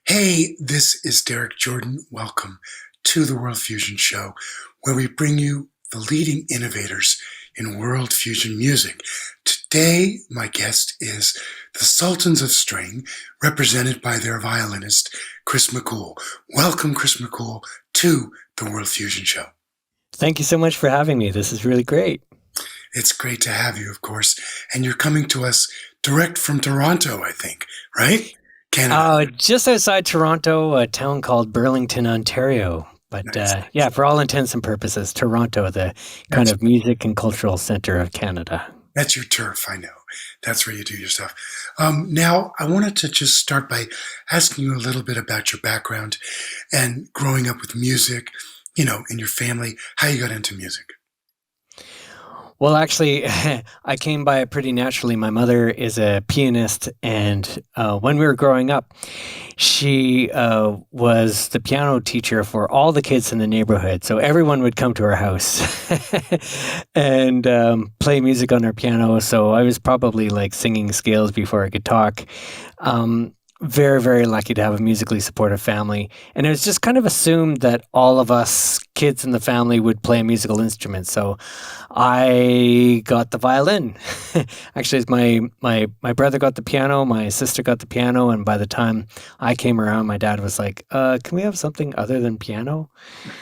Hey, this is Derek Jordan. Welcome to the World Fusion Show, where we bring you the leading innovators in world fusion music. Today, my guest is the Sultans of String, represented by their violinist, Chris McKhool. Welcome, Chris McKhool, to the World Fusion Show. Thank you so much for having me. This is really great. It's great to have you, of course. And you're coming to us direct from Toronto, I think, right? Canada. Just outside Toronto, a town called Burlington, Ontario. But Nice. for all intents and purposes, Toronto, the kind of music and cultural center of Canada. That's your turf, I know. That's where you do your stuff. Now, I wanted to just start by asking you a little bit about your background and growing up with music, in your family, how you got into music. Well, actually, I came by it pretty naturally. My mother is a pianist, and when we were growing up, she was the piano teacher for all the kids in the neighborhood. So everyone would come to her house and play music on her piano. So I was probably like singing scales before I could talk. Very, very lucky to have a musically supportive family. And it was just kind of assumed that all of us kids in the family would play a musical instrument. So I got the violin. Actually, it's my brother got the piano, my sister got the piano, and by the time I came around, my dad was like, can we have something other than piano?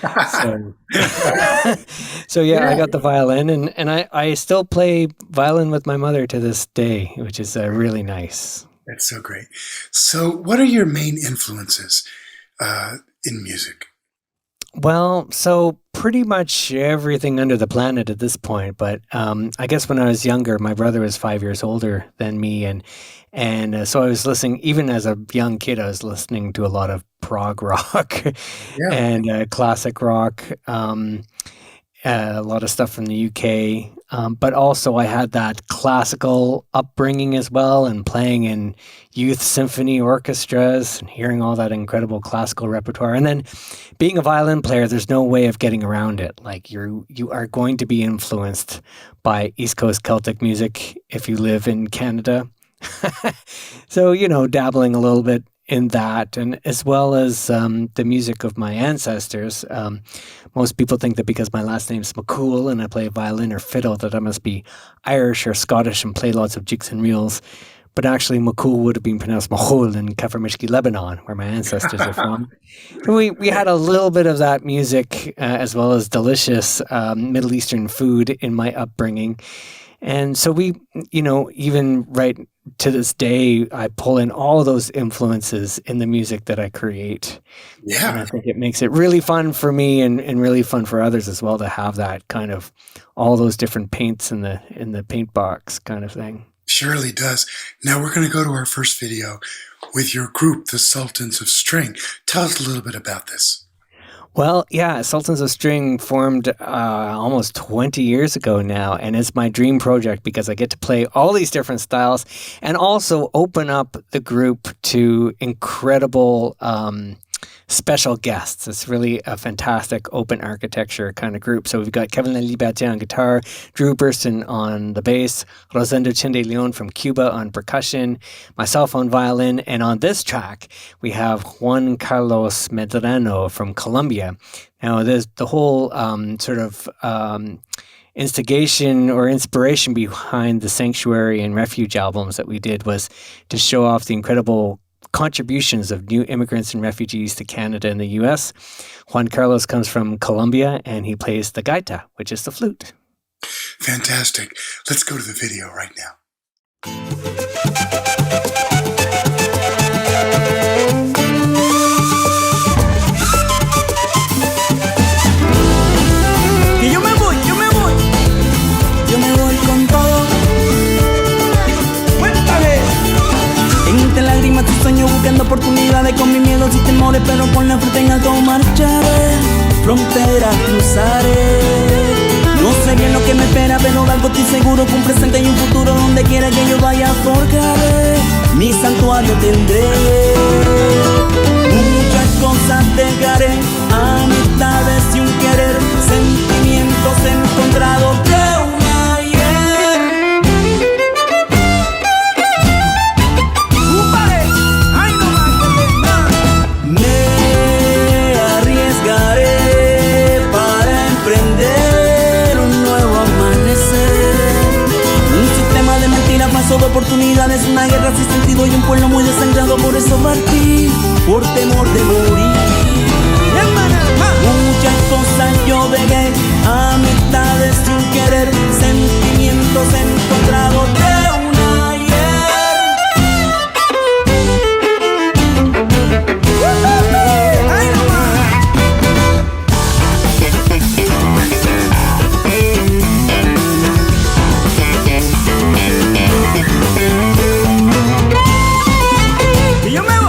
So, I got the violin, and I still play violin with my mother to this day, which is really nice. That's so great. So what are your main influences in music? Well, so pretty much everything under the planet at this point. But I guess when I was younger, my brother was 5 years older than me, and so I was listening. Even as a young kid, I was listening to a lot of prog rock Yeah. and classic rock. A lot of stuff from the UK, but also I had that classical upbringing as well, and playing in youth symphony orchestras and hearing all that incredible classical repertoire. And then being a violin player, there's no way of getting around it. Like you are going to be influenced by East Coast Celtic music if you live in Canada. So, dabbling a little bit in that, and as well as the music of my ancestors. Most people think that because my last name's McKhool and I play violin or fiddle that I must be Irish or Scottish and play lots of jigs and reels. But actually, McKhool would have been pronounced Mahol in Kafarmishki, Lebanon, where my ancestors are from. And we had a little bit of that music as well as delicious Middle Eastern food in my upbringing. And so we, even right to this day, I pull in all of those influences in the music that I create. Yeah. And I think it makes it really fun for me and really fun for others as well to have that kind of all those different paints in the paint box kind of thing. Surely does. Now we're going to go to our first video with your group, the Sultans of String. Tell us a little bit about this. Well, yeah, Sultans of String formed almost 20 years ago now, and it's my dream project because I get to play all these different styles and also open up the group to incredible special guests. It's really a fantastic open architecture kind of group. So we've got Kevin Liberté on guitar, Drew Burston on the bass, Rosendo Chinde Leon from Cuba on percussion, myself on violin, and on this track we have Juan Carlos Medrano from Colombia. Now there's the whole instigation or inspiration behind the Sanctuary and Refuge albums that we did was to show off the incredible contributions of new immigrants and refugees to Canada and the US. Juan Carlos comes from Colombia and he plays the gaita, which is the flute. Fantastic. Let's go to the video right now. Que yo me voy con todo. Cuéntame. Entre lágrimas tu sueño buscando oportunidades con mis miedos y temores, pero con la frente en alto marcharé, fronteras cruzaré. No sé bien lo que me espera, pero de algo estoy seguro, que un presente y un futuro donde quiera que yo vaya forjaré, mi santuario tendré. Muchas cosas dejaré, amistades y un querer, sentimientos encontrados de un ayer. ¡Ay, no más, que más! es una guerra sin sentido y un pueblo muy desangrado. Por eso partí, por temor de morir. Muchas cosas yo dejé, amistades sin querer, sentimientos encontrados de un ayer. ¡Ay, no más! Y yo me voy.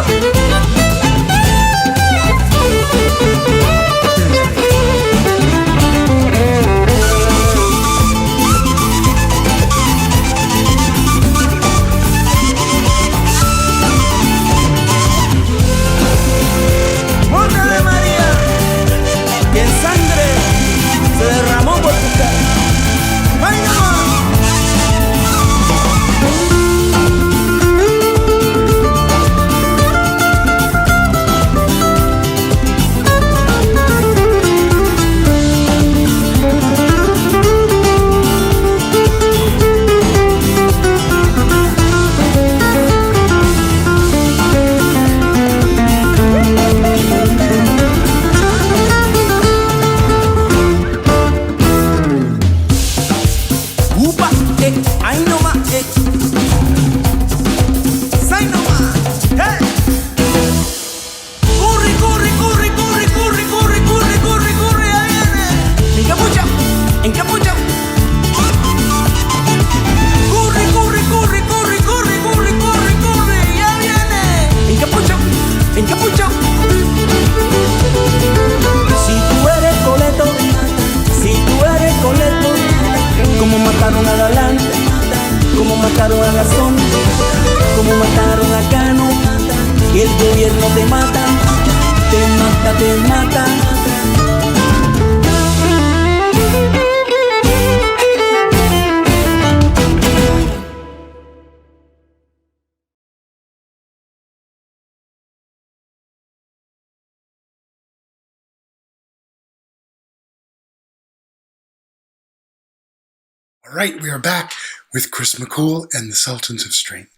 All right, we are back with Chris McKhool and the Sultans of String.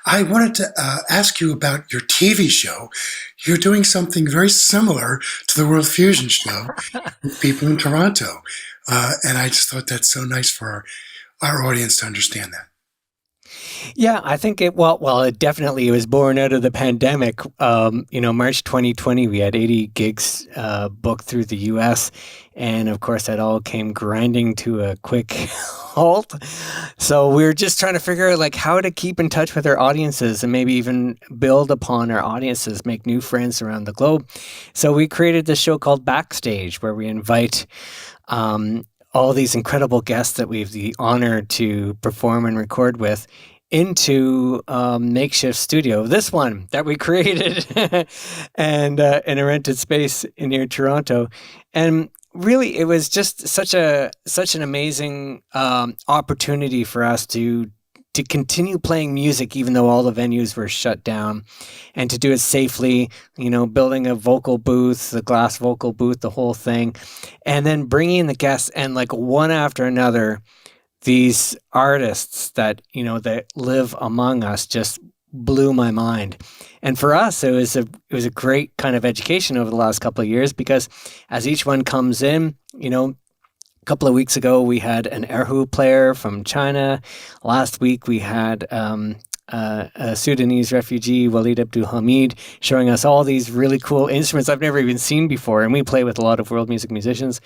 I wanted to ask you about your TV show. You're doing something very similar to the World Fusion show with people in Toronto. And I just thought that's so nice for our audience to understand that. Yeah, I think it definitely was born out of the pandemic. March 2020, we had 80 gigs booked through the US. And of course, that all came grinding to a quick halt. So we were just trying to figure out how to keep in touch with our audiences and maybe even build upon our audiences, make new friends around the globe. So we created this show called Backstage, where we invite all these incredible guests that we have the honor to perform and record with into makeshift studio, this one that we created, and in a rented space near Toronto. And really, it was just such an amazing opportunity for us to continue playing music, even though all the venues were shut down, and to do it safely, building a vocal booth, the glass vocal booth, the whole thing, and then bringing in the guests and one after another, these artists that, that live among us just blew my mind. And for us, it was a great kind of education over the last couple of years, because as each one comes in, a couple of weeks ago, we had an erhu player from China. Last week, we had a Sudanese refugee, Walid Abdul Hamid, showing us all these really cool instruments I've never even seen before. And we play with a lot of world music musicians.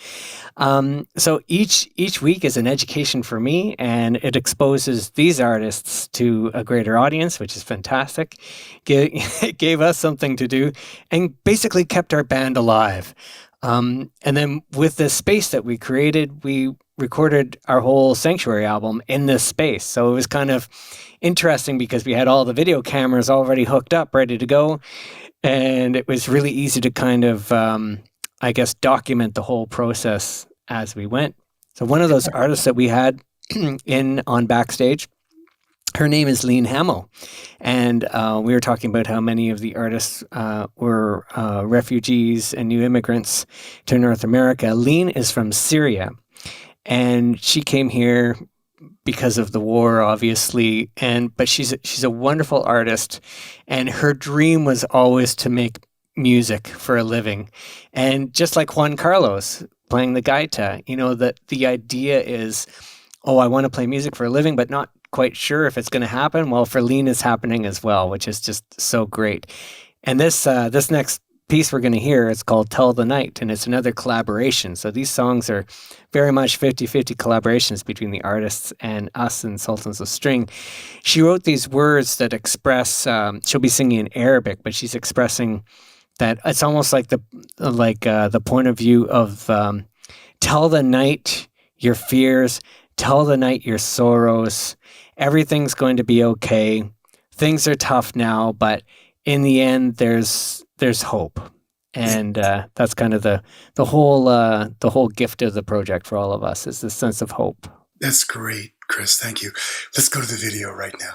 So each week is an education for me, and it exposes these artists to a greater audience, which is fantastic. It gave us something to do and basically kept our band alive. And then with the space that we created, we recorded our whole Sanctuary album in this space. So it was kind of interesting because we had all the video cameras already hooked up, ready to go. And it was really easy to kind of, document the whole process as we went. So one of those artists that we had on Backstage, her name is Lean Hamill. And we were talking about how many of the artists were refugees and new immigrants to North America. Lean is from Syria. And she came here because of the war, obviously, but she's a wonderful artist, and her dream was always to make music for a living. And just like Juan Carlos playing the gaita, that the idea is, oh, I want to play music for a living, but not quite sure if it's going to happen. Well, for Lean is happening as well, which is just so great. And this next piece we're going to hear, it's called Tell the Night, and it's another collaboration. So these songs are very much 50-50 collaborations between the artists and us and Sultans of String. She wrote these words that express, she'll be singing in Arabic, but she's expressing that it's almost like the point of view of tell the night your fears, tell the night your sorrows, everything's going to be okay. Things are tough now, but in the end, there's hope, and that's kind of the whole gift of the project for all of us, is this sense of hope. That's great, Chris. Thank you. Let's go to the video right now.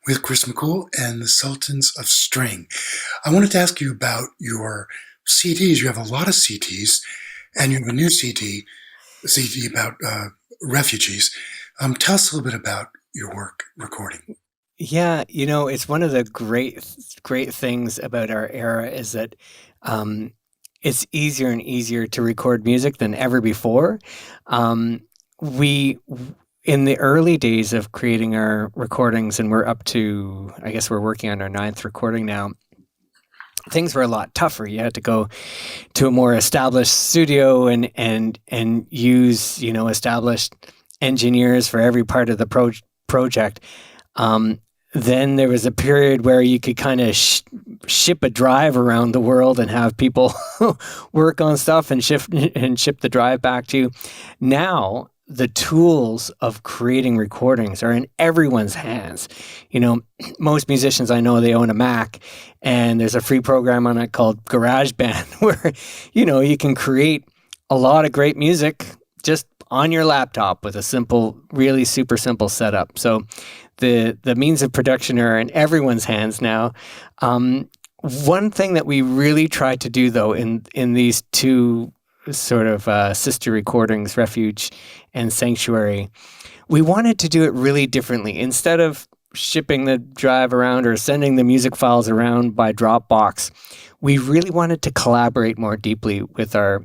With Chris McKhool and the Sultans of String. I wanted to ask you about your CDs. You have a lot of CDs, and you have a new CD about refugees. Tell us a little bit about your work recording. Yeah, it's one of the great things about our era is that it's easier and easier to record music than ever before. We in the early days of creating our recordings, and we're up to, I guess we're working on our 9th recording now, things were a lot tougher. You had to go to a more established studio and use, established engineers for every part of the project. Then there was a period where you could kind of ship a drive around the world and have people work on stuff and ship the drive back to you. Now, the tools of creating recordings are in everyone's hands. Most musicians I know, they own a Mac, and there's a free program on it called GarageBand where, you can create a lot of great music just on your laptop with a simple, really super simple setup. So the means of production are in everyone's hands now. One thing that we really tried to do, though, in these two sort of sister recordings, Refuge and Sanctuary, we wanted to do it really differently. Instead of shipping the drive around or sending the music files around by Dropbox, we really wanted to collaborate more deeply with our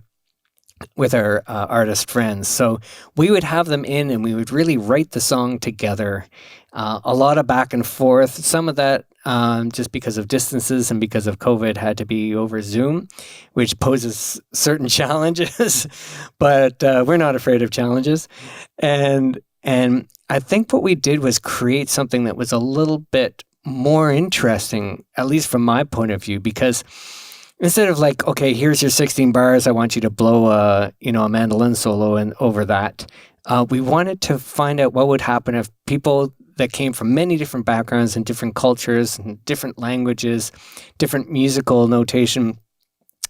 artist friends. So we would have them in and we would really write the song together. A lot of back and forth. Some of that just because of distances and because of COVID had to be over Zoom, which poses certain challenges, but we're not afraid of challenges. And I think what we did was create something that was a little bit more interesting, at least from my point of view, because instead of like, okay, here's your 16 bars, I want you to blow a mandolin solo and over that, we wanted to find out what would happen if people that came from many different backgrounds and different cultures and different languages, different musical notation,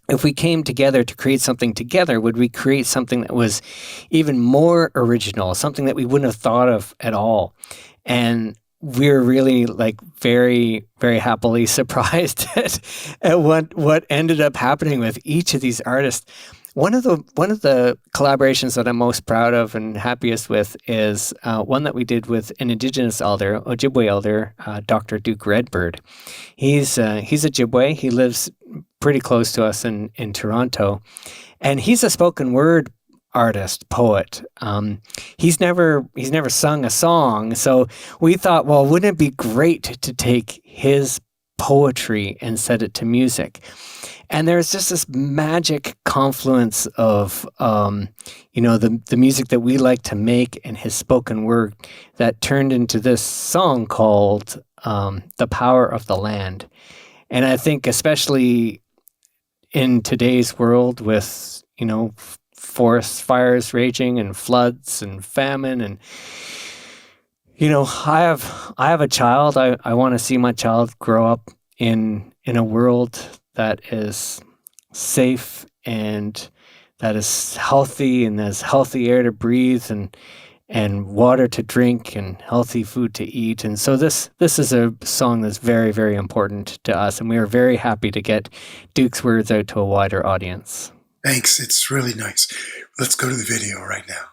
if we came together to create something together, would we create something that was even more original, something that we wouldn't have thought of at all? And we're really very, very happily surprised at what ended up happening with each of these artists. One of the collaborations that I'm most proud of and happiest with is one that we did with an Indigenous elder, Ojibwe elder, Dr. Duke Redbird. He's a Ojibwe. He lives pretty close to us in Toronto, and he's a spoken word artist, poet. He's never sung a song, so we thought, well, wouldn't it be great to take his poetry and set it to music? And there's just this magic confluence of, the music that we like to make and his spoken word that turned into this song called The Power of the Land. And I think especially in today's world with, forest fires raging and floods and famine and, I have a child. I want to see my child grow up in a world that is safe and that is healthy and has healthy air to breathe and water to drink and healthy food to eat. And so this is a song that's very, very important to us, and we are very happy to get Duke's words out to a wider audience. Thanks. It's really nice. Let's go to the video right now.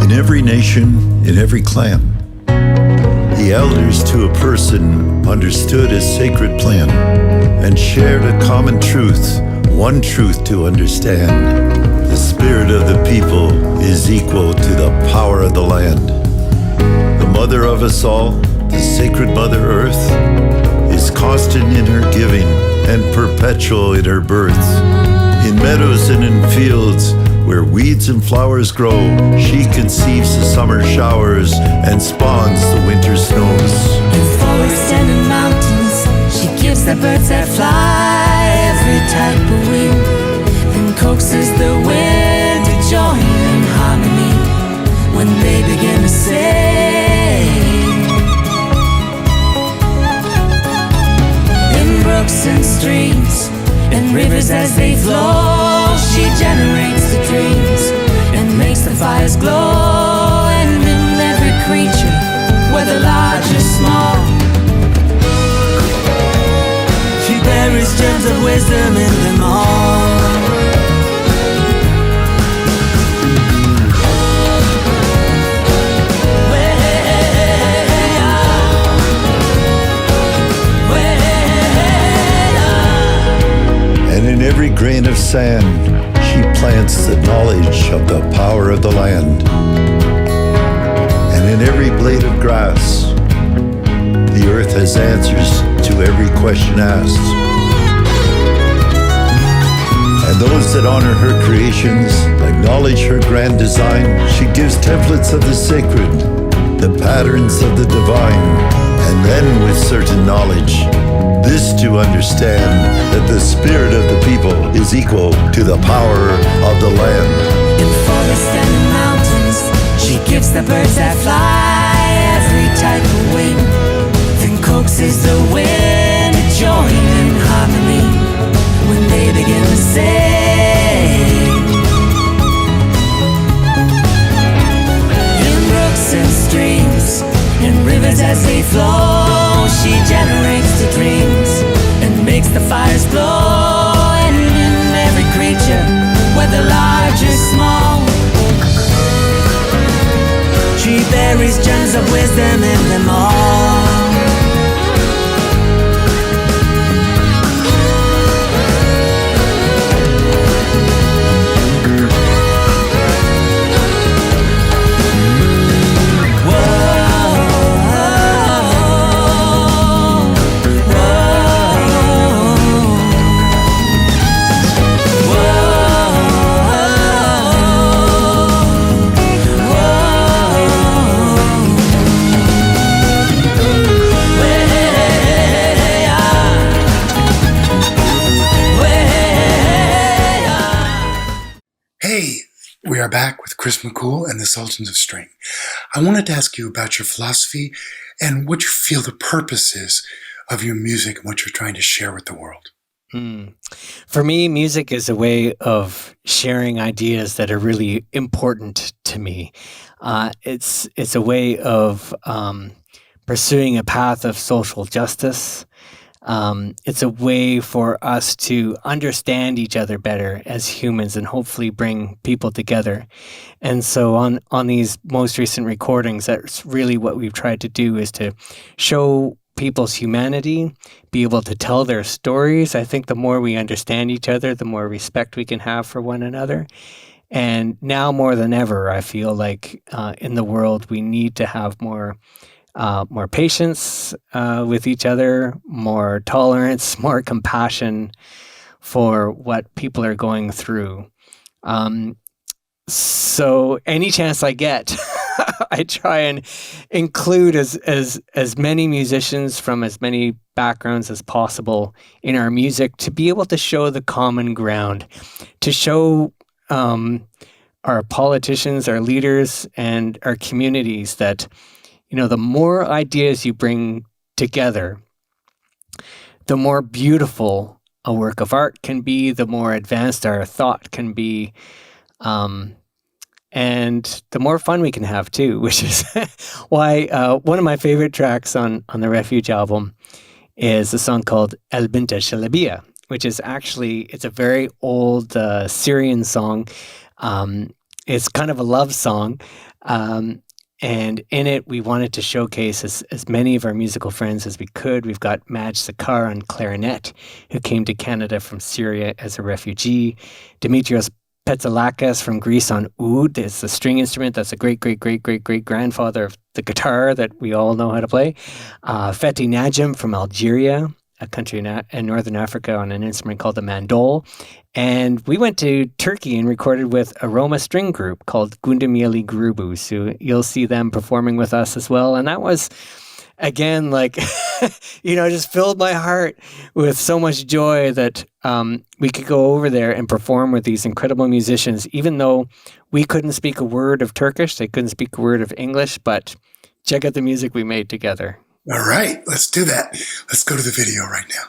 Every nation, in every clan, the elders to a person understood a sacred plan and shared a common truth, one truth to understand. The spirit of the people is equal to the power of the land. The mother of us all, the sacred Mother Earth, is constant in her giving and perpetual in her birth. In meadows and in fields, where weeds and flowers grow, she conceives the summer showers and spawns the winter snows. In forests and in mountains, she gives the birds that fly every type of wing, and coaxes the wind to join in harmony when they begin to sing. In brooks and streams and rivers as they flow, she generates the dreams and makes the fires glow. And in every creature, whether large or small, gems of wisdom in them all. And in every grain of sand, she plants the knowledge of the power of the land. And in every blade of grass, the earth has answers to every question asked. And those that honor her creations acknowledge her grand design. She gives templates of the sacred, the patterns of the divine. And then with certain knowledge, this to understand, that the spirit of the people is equal to the power of the land. In forests and in mountains, she gives the birds that fly every type of wing, then coaxes the wind to join in harmony when they begin to sing. In brooks and streams, in rivers as they flow, she generates the dreams and makes the fires blow. And in every creature, whether large or small, she buries gems of wisdom in them all. We are back with Chris McKhool and the Sultans of String. I wanted to ask you about your philosophy and what you feel the purpose is of your music and what you're trying to share with the world. For me, music is a way of sharing ideas that are really important to me. It's a way of pursuing a path of social justice. It's a way for us to understand each other better as humans and hopefully bring people together. And so on these most recent recordings, that's really what we've tried to do, is to show people's humanity, be able to tell their stories. I think the more we understand each other, the more respect we can have for one another. And now more than ever, I feel like in the world, we need to have more patience with each other, more tolerance, more compassion for what people are going through. So any chance I get, I try and include as many musicians from as many backgrounds as possible in our music to be able to show the common ground, to show our politicians, our leaders, and our communities that, the more ideas you bring together, the more beautiful a work of art can be, the more advanced our thought can be, and the more fun we can have too, which is why one of my favorite tracks on the Refuge album is a song called El Binta Shalabiya, which is it's a very old Syrian song. It's kind of a love song. And in it, we wanted to showcase as many of our musical friends as we could. We've got Maj Sakar on clarinet, who came to Canada from Syria as a refugee. Dimitrios Petsalakis from Greece on oud. It's a string instrument that's a great-great-great-great-great-grandfather of the guitar that we all know how to play. Fethi Najim from Algeria, a country in Northern Africa, on an instrument called the mandol. And we went to Turkey and recorded with a Roma string group called Gundamili Grubu. So you'll see them performing with us as well. And that was, again, just filled my heart with so much joy that we could go over there and perform with these incredible musicians, even though we couldn't speak a word of Turkish, they couldn't speak a word of English, but check out the music we made together. All right, let's do that. Let's go to the video right now.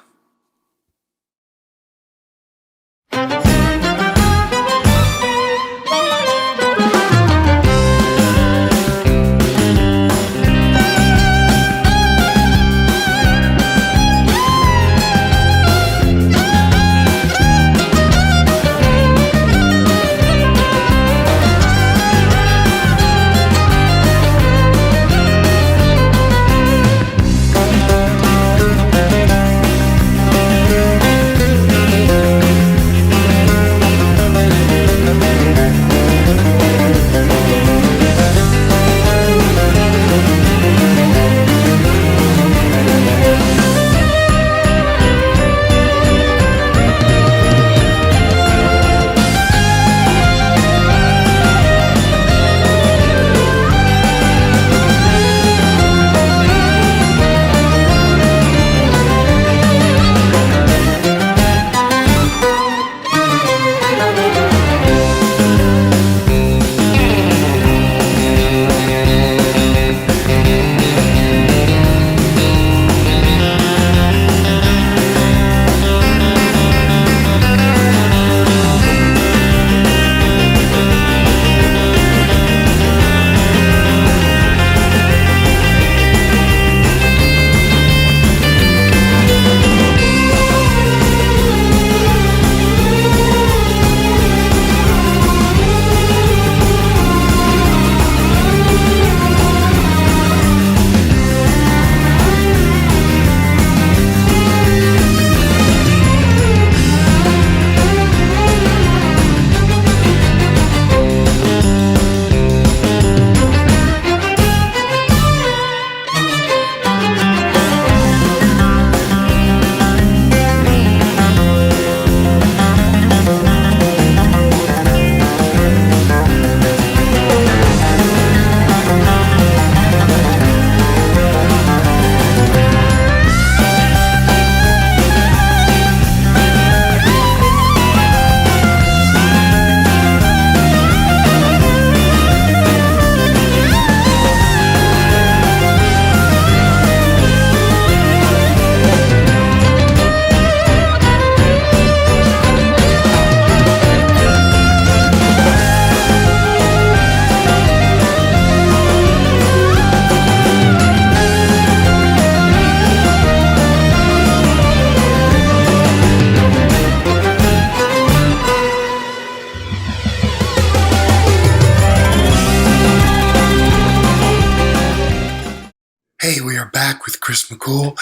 Hey, we are back with Chris McKhool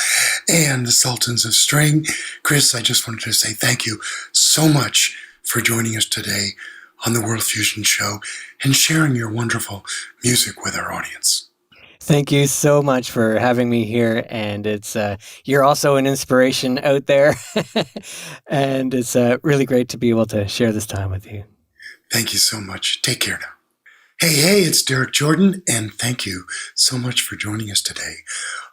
and the Sultans of String. Chris, I just wanted to say thank you so much for joining us today on the World Fusion Show and sharing your wonderful music with our audience. Thank you so much for having me here, and it's you're also an inspiration out there, and it's really great to be able to share this time with you. Thank you so much. Take care now. Hey, it's Derek Jordan, and thank you so much for joining us today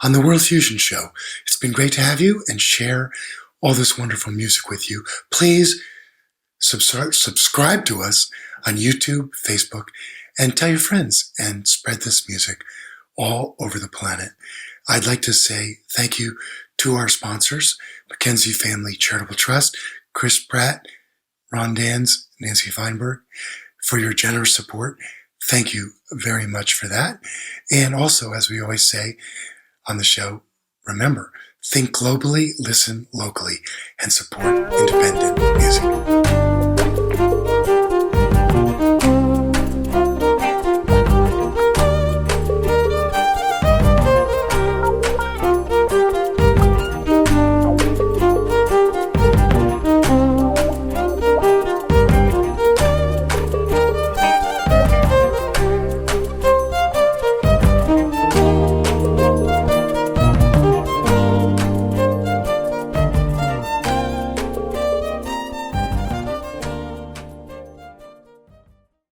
on the World Fusion Show. It's been great to have you and share all this wonderful music with you. Please subscribe to us on YouTube, Facebook, and tell your friends and spread this music all over the planet. I'd like to say thank you to our sponsors, Mackenzie Family Charitable Trust, Chris Pratt, Ron Dans, Nancy Feinberg, for your generous support. Thank you very much for that. And also, as we always say on the show, remember, think globally, listen locally, and support independent music.